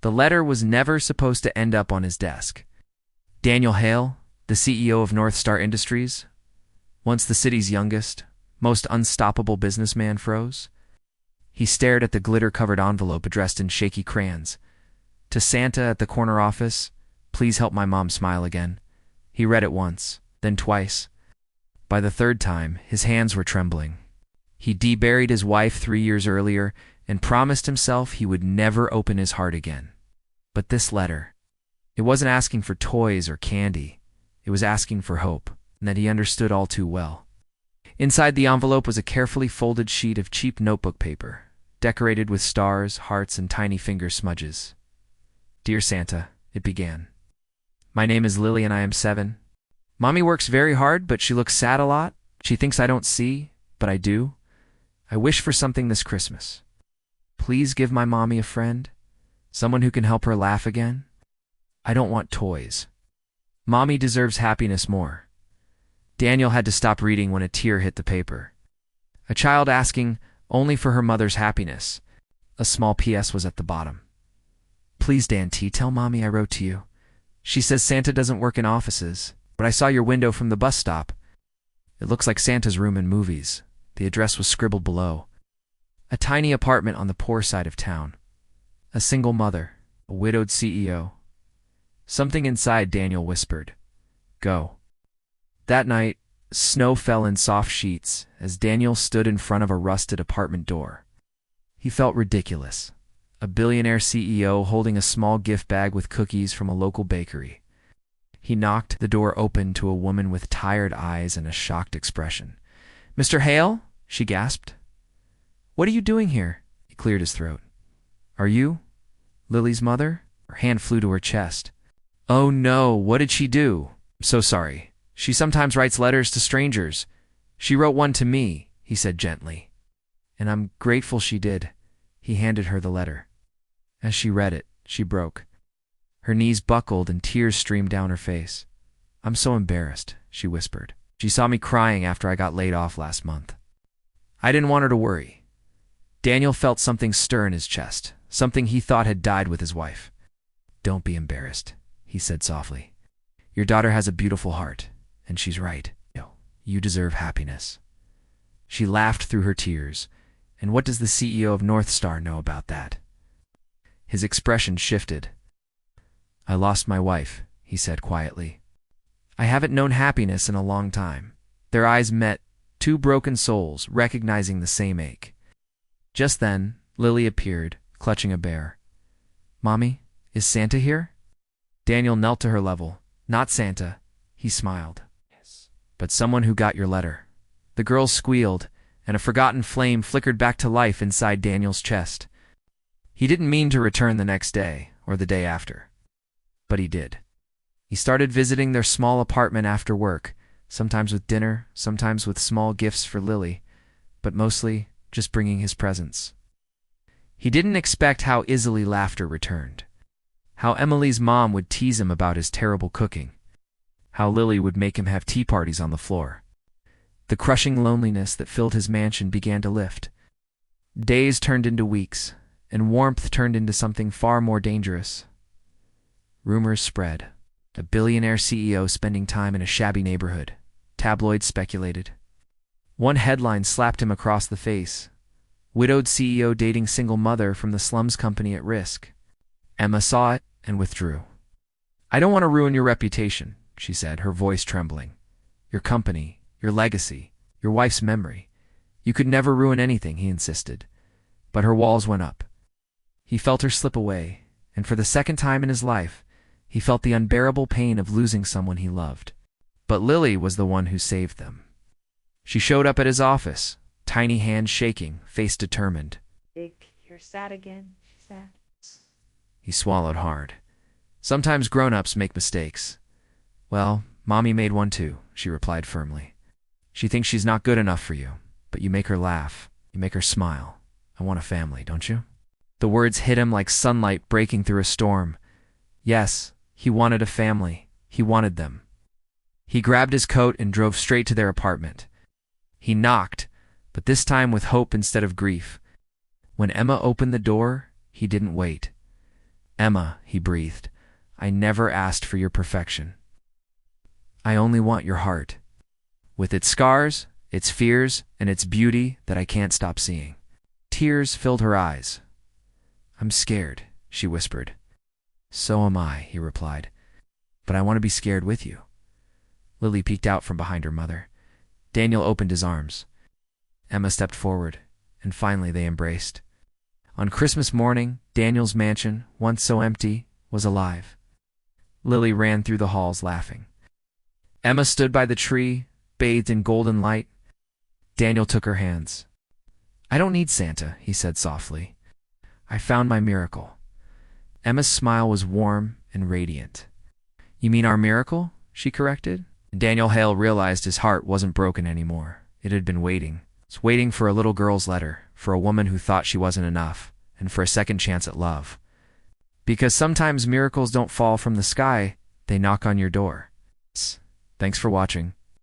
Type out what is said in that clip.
The letter was never supposed to end up on his desk. Daniel Hale, the CEO of North Star Industries, once the city's youngest, most unstoppable businessman, froze. He stared at the glitter-covered envelope addressed in shaky crayons. To Santa at the corner office, please help my mom smile again. He read it once, then twice. By the third time, his hands were trembling. He deburied his wife 3 years earlier and promised himself he would never open his heart again. But this letter, it wasn't asking for toys or candy. It was asking for hope, and that he understood all too well. Inside the envelope was a carefully folded sheet of cheap notebook paper, decorated with stars, hearts, and tiny finger smudges. Dear Santa, it began. My name is Lily and I am 7. Mommy works very hard, but she looks sad a lot. She thinks I don't see, but I do. I wish for something this Christmas. Please give my mommy a friend, someone who can help her laugh again. I don't want toys. Mommy deserves happiness more. Daniel had to stop reading when a tear hit the paper. A child asking only for her mother's happiness. A small PS was at the bottom. Please, Dan T, tell Mommy I wrote to you. She says Santa doesn't work in offices, but I saw your window from the bus stop. It looks like Santa's room in movies. The address was scribbled below. A tiny apartment on the poor side of town. A single mother, a widowed CEO. Something inside Daniel whispered, "Go." That night, snow fell in soft sheets as Daniel stood in front of a rusted apartment door. He felt ridiculous. A billionaire CEO holding a small gift bag with cookies from a local bakery. He knocked, the door open to a woman with tired eyes and a shocked expression. "Mr. Hale?" she gasped. "What are you doing here?" He cleared his throat. "Are you Lily's mother?" Her hand flew to her chest. "Oh no, what did she do?" "I'm so sorry. She sometimes writes letters to strangers. She wrote one to me," he said gently. "And I'm grateful she did." He handed her the letter. As she read it, she broke. Her knees buckled and tears streamed down her face. "I'm so embarrassed," she whispered. "She saw me crying after I got laid off last month. I didn't want her to worry." Daniel felt something stir in his chest, something he thought had died with his wife. "Don't be embarrassed," he said softly. "Your daughter has a beautiful heart, and she's right. You deserve happiness." She laughed through her tears. "And what does the CEO of North Star know about that?" His expression shifted. "I lost my wife," he said quietly. "I haven't known happiness in a long time." Their eyes met, two broken souls recognizing the same ache. Just then, Lily appeared, clutching a bear. "Mommy, is Santa here?" Daniel knelt to her level. "Not Santa." He smiled. "Yes, but someone who got your letter." The girl squealed, and a forgotten flame flickered back to life inside Daniel's chest. He didn't mean to return the next day, or the day after. But he did. He started visiting their small apartment after work, sometimes with dinner, sometimes with small gifts for Lily, but mostly just bringing his presence. He didn't expect how easily laughter returned. How Emily's mom would tease him about his terrible cooking. How Lily would make him have tea parties on the floor. The crushing loneliness that filled his mansion began to lift. Days turned into weeks, and warmth turned into something far more dangerous. Rumors spread. A billionaire CEO spending time in a shabby neighborhood. Tabloids speculated. One headline slapped him across the face. Widowed CEO dating single mother from the slums company at risk. Emma saw it and withdrew. "I don't want to ruin your reputation," she said, her voice trembling. "Your company, your legacy, your wife's memory. You could never ruin anything," he insisted. But her walls went up. He felt her slip away, and for the second time in his life, he felt the unbearable pain of losing someone he loved. But Lily was the one who saved them. She showed up at his office, tiny hands shaking, face determined. "Dick, you're sad again," she said. He swallowed hard. "Sometimes grown-ups make mistakes." "Well, Mommy made one too," she replied firmly. "She thinks she's not good enough for you, but you make her laugh. You make her smile. I want a family, don't you?" The words hit him like sunlight breaking through a storm. Yes, he wanted a family. He wanted them. He grabbed his coat and drove straight to their apartment. He knocked, but this time with hope instead of grief. When Emma opened the door, he didn't wait. Emma, he breathed, I never asked for your perfection. I only want your heart, with its scars, its fears, and its beauty that I can't stop seeing. Tears filled her eyes. I'm scared, she whispered. So am I, he replied. But I want to be scared with you. Lily peeked out from behind her mother. Daniel opened his arms. Emma stepped forward, and finally they embraced. On Christmas morning, Daniel's mansion, once so empty, was alive. Lily ran through the halls laughing. Emma stood by the tree, bathed in golden light. Daniel took her hands. I don't need Santa, he said softly. I found my miracle. Emma's smile was warm and radiant. You mean our miracle? She corrected. Daniel Hale realized his heart wasn't broken anymore. It had been waiting. It was waiting for a little girl's letter, for a woman who thought she wasn't enough, and for a second chance at love. Because sometimes miracles don't fall from the sky, they knock on your door. Thanks for watching.